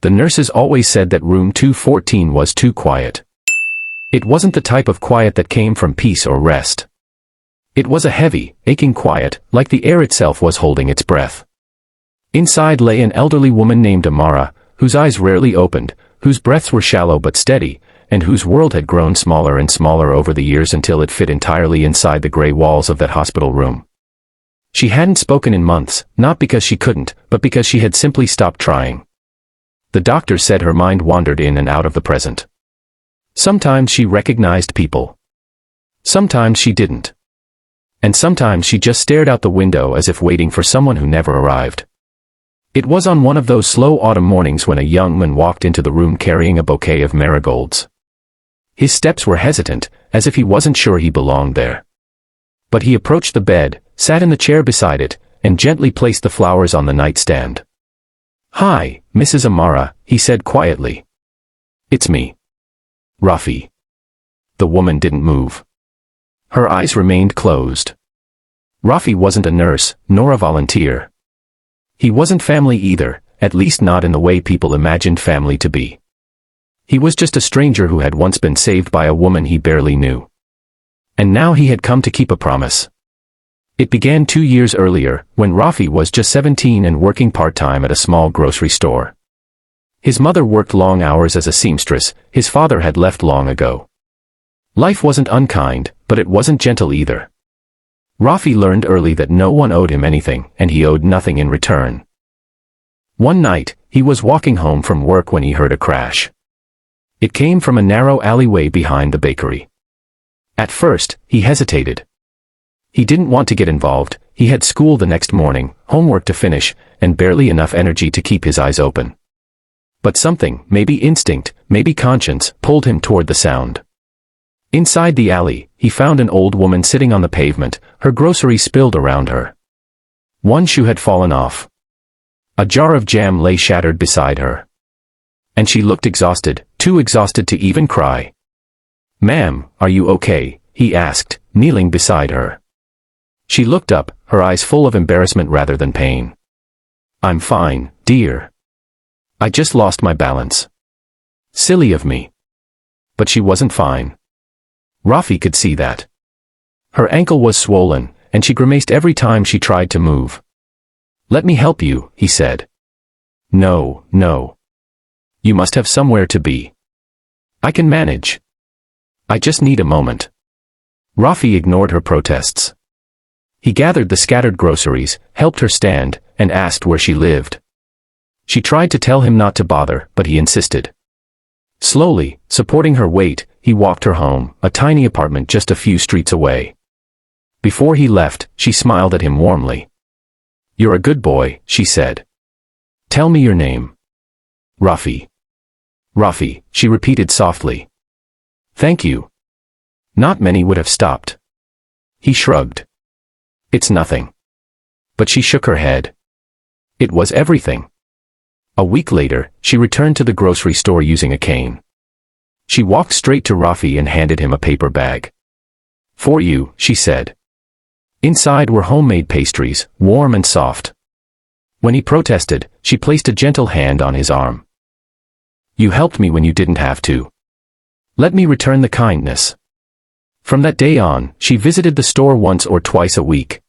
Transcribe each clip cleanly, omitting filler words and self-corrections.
The nurses always said that room 214 was too quiet. It wasn't the type of quiet that came from peace or rest. It was a heavy, aching quiet, like the air itself was holding its breath. Inside lay an elderly woman named Amara, whose eyes rarely opened, whose breaths were shallow but steady, and whose world had grown smaller and smaller over the years until it fit entirely inside the gray walls of that hospital room. She hadn't spoken in months, not because she couldn't, but because she had simply stopped trying. The doctor said her mind wandered in and out of the present. Sometimes she recognized people. Sometimes she didn't. And sometimes she just stared out the window as if waiting for someone who never arrived. It was on one of those slow autumn mornings when a young man walked into the room carrying a bouquet of marigolds. His steps were hesitant, as if he wasn't sure he belonged there. But he approached the bed, sat in the chair beside it, and gently placed the flowers on the nightstand. "Hi, Mrs. Amara," he said quietly. "It's me. Rafi." The woman didn't move. Her eyes remained closed. Rafi wasn't a nurse, nor a volunteer. He wasn't family either, at least not in the way people imagined family to be. He was just a stranger who had once been saved by a woman he barely knew. And now he had come to keep a promise. It began 2 years earlier, when Rafi was just 17 and working part-time at a small grocery store. His mother worked long hours as a seamstress, his father had left long ago. Life wasn't unkind, but it wasn't gentle either. Rafi learned early that no one owed him anything, and he owed nothing in return. One night, he was walking home from work when he heard a crash. It came from a narrow alleyway behind the bakery. At first, he hesitated. He didn't want to get involved, he had school the next morning, homework to finish, and barely enough energy to keep his eyes open. But something, maybe instinct, maybe conscience, pulled him toward the sound. Inside the alley, he found an old woman sitting on the pavement, her groceries spilled around her. One shoe had fallen off. A jar of jam lay shattered beside her. And she looked exhausted, too exhausted to even cry. "Ma'am, are you okay?" he asked, kneeling beside her. She looked up, her eyes full of embarrassment rather than pain. "I'm fine, dear. I just lost my balance. Silly of me." But she wasn't fine. Rafi could see that. Her ankle was swollen, and she grimaced every time she tried to move. "Let me help you," he said. "No, no. You must have somewhere to be. I can manage. I just need a moment." Rafi ignored her protests. He gathered the scattered groceries, helped her stand, and asked where she lived. She tried to tell him not to bother, but he insisted. Slowly, supporting her weight, he walked her home, a tiny apartment just a few streets away. Before he left, she smiled at him warmly. "You're a good boy," she said. "Tell me your name." "Rafi." "Rafi," she repeated softly. "Thank you." Not many would have stopped. He shrugged. "It's nothing." But she shook her head. It was everything. A week later, she returned to the grocery store using a cane. She walked straight to Rafi and handed him a paper bag. "For you," she said. Inside were homemade pastries, warm and soft. When he protested, she placed a gentle hand on his arm. "You helped me when you didn't have to. Let me return the kindness." From that day on, she visited the store once or twice a week.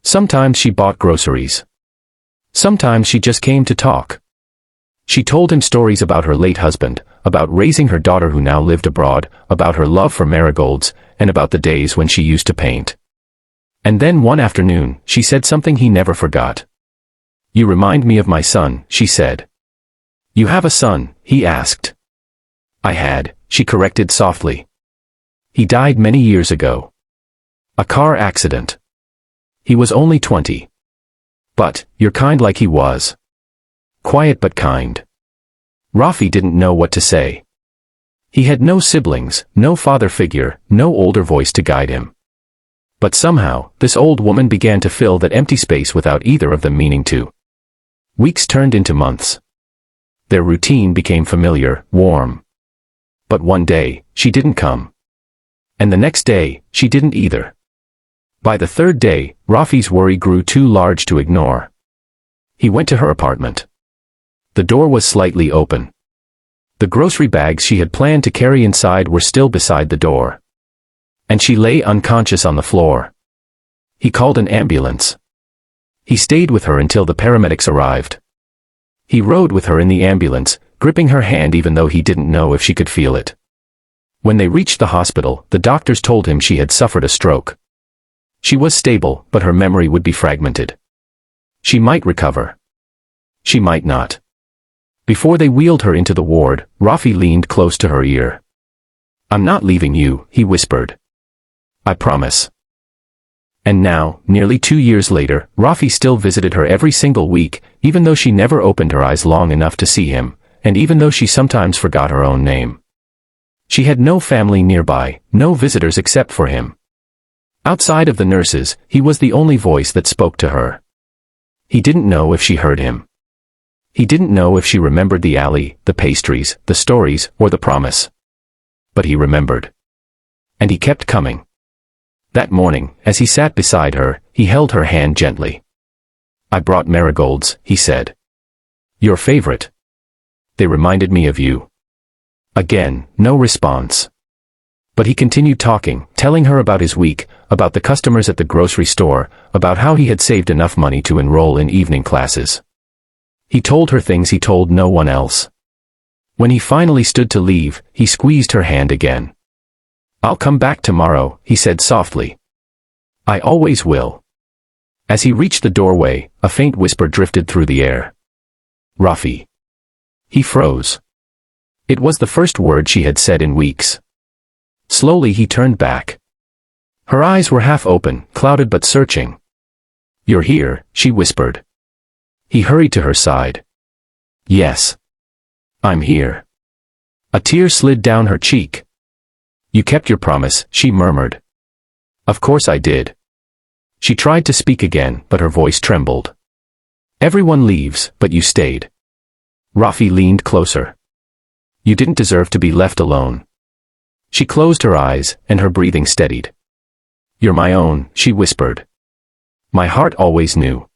Sometimes she bought groceries. Sometimes she just came to talk. She told him stories about her late husband, about raising her daughter who now lived abroad, about her love for marigolds, and about the days when she used to paint. And then one afternoon, she said something he never forgot. "You remind me of my son," she said. "You have a son?" he asked. "I had," she corrected softly. "He died many years ago. A car accident. He was only 20. But, you're kind like he was. Quiet but kind." Rafi didn't know what to say. He had no siblings, no father figure, no older voice to guide him. But somehow, this old woman began to fill that empty space without either of them meaning to. Weeks turned into months. Their routine became familiar, warm. But one day, she didn't come. And the next day, she didn't either. By the third day, Rafi's worry grew too large to ignore. He went to her apartment. The door was slightly open. The grocery bags she had planned to carry inside were still beside the door. And she lay unconscious on the floor. He called an ambulance. He stayed with her until the paramedics arrived. He rode with her in the ambulance, gripping her hand even though he didn't know if she could feel it. When they reached the hospital, the doctors told him she had suffered a stroke. She was stable, but her memory would be fragmented. She might recover. She might not. Before they wheeled her into the ward, Rafi leaned close to her ear. "I'm not leaving you," he whispered. "I promise." And now, nearly 2 years later, Rafi still visited her every single week, even though she never opened her eyes long enough to see him, and even though she sometimes forgot her own name. She had no family nearby, no visitors except for him. Outside of the nurses, he was the only voice that spoke to her. He didn't know if she heard him. He didn't know if she remembered the alley, the pastries, the stories, or the promise. But he remembered. And he kept coming. That morning, as he sat beside her, he held her hand gently. "I brought marigolds," he said. "Your favorite. They reminded me of you." Again, no response. But he continued talking, telling her about his week, about the customers at the grocery store, about how he had saved enough money to enroll in evening classes. He told her things he told no one else. When he finally stood to leave, he squeezed her hand again. "I'll come back tomorrow," he said softly. "I always will." As he reached the doorway, a faint whisper drifted through the air. "Rafi." He froze. It was the first word she had said in weeks. Slowly he turned back. Her eyes were half open, clouded but searching. "You're here," she whispered. He hurried to her side. "Yes. I'm here." A tear slid down her cheek. "You kept your promise," she murmured. "Of course I did." She tried to speak again, but her voice trembled. "Everyone leaves, but you stayed." Rafi leaned closer. "You didn't deserve to be left alone." She closed her eyes, and her breathing steadied. "You're my own," she whispered. "My heart always knew."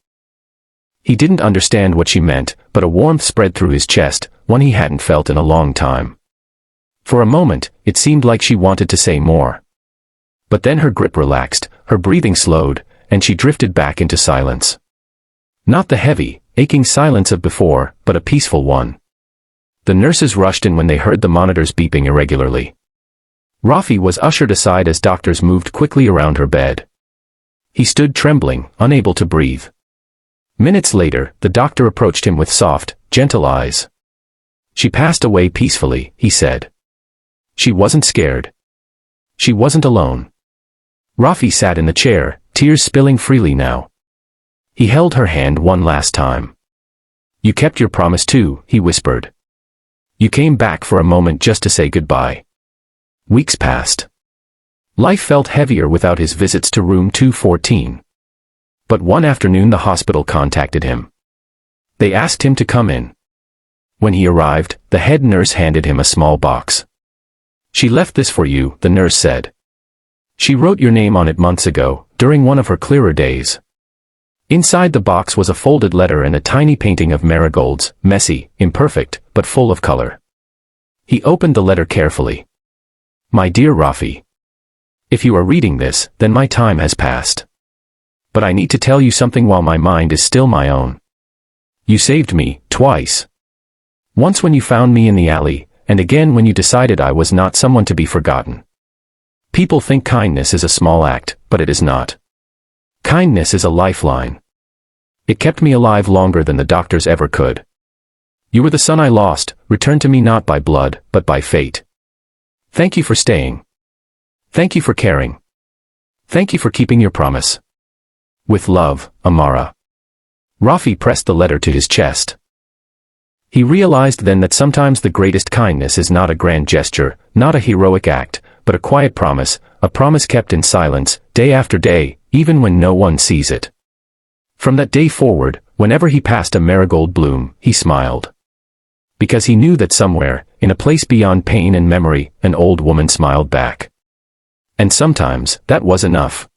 He didn't understand what she meant, but a warmth spread through his chest, one he hadn't felt in a long time. For a moment, it seemed like she wanted to say more. But then her grip relaxed, her breathing slowed, and she drifted back into silence. Not the heavy, aching silence of before, but a peaceful one. The nurses rushed in when they heard the monitors beeping irregularly. Rafi was ushered aside as doctors moved quickly around her bed. He stood trembling, unable to breathe. Minutes later, the doctor approached him with soft, gentle eyes. "She passed away peacefully," he said. She wasn't scared. She wasn't alone. Rafi sat in the chair, tears spilling freely now. He held her hand one last time. "You kept your promise too," he whispered. "You came back for a moment just to say goodbye." Weeks passed. Life felt heavier without his visits to room 214. But one afternoon the hospital contacted him. They asked him to come in. When he arrived, the head nurse handed him a small box. "She left this for you," the nurse said. "She wrote your name on it months ago, during one of her clearer days." Inside the box was a folded letter and a tiny painting of marigolds, messy, imperfect, but full of color. He opened the letter carefully. "My dear Rafi. If you are reading this, then my time has passed. But I need to tell you something while my mind is still my own. You saved me, twice. Once when you found me in the alley, and again when you decided I was not someone to be forgotten. People think kindness is a small act, but it is not. Kindness is a lifeline. It kept me alive longer than the doctors ever could. You were the son I lost, returned to me not by blood, but by fate. Thank you for staying. Thank you for caring. Thank you for keeping your promise. With love, Amara." Rafi pressed the letter to his chest. He realized then that sometimes the greatest kindness is not a grand gesture, not a heroic act, but a quiet promise, a promise kept in silence, day after day, even when no one sees it. From that day forward, whenever he passed a marigold bloom, he smiled. Because he knew that somewhere, in a place beyond pain and memory, an old woman smiled back. And sometimes, that was enough.